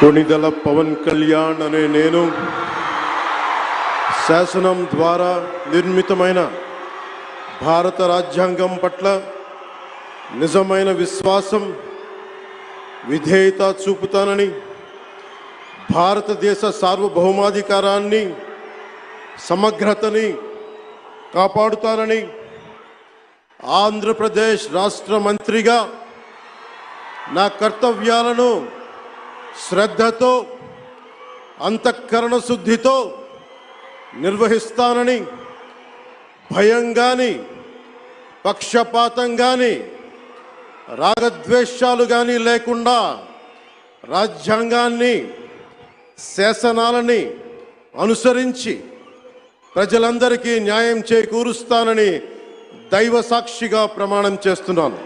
కొణిదెల పవన్ కళ్యాణ్ అనే నేను శాసనం ద్వారా నిర్మితమైన భారత రాజ్యాంగం పట్ల నిజమైన విశ్వాసం విధేయత చూపుతానని, భారతదేశ సార్వభౌమాధికారాన్ని సమగ్రతని కాపాడుతానని, ఆంధ్రప్రదేశ్ రాష్ట్ర మంత్రిగా నా కర్తవ్యాలను శ్రద్ధతో అంతఃకరణ శుద్ధితో నిర్వహిస్తానని, భయం కానీ పక్షపాతం కానీ రాగద్వేషాలు కానీ లేకుండా రాజ్యాంగాన్ని శాసనాలని అనుసరించి ప్రజలందరికీ న్యాయం చేకూరుస్తానని దైవ సాక్షిగా ప్రమాణం చేస్తున్నాను.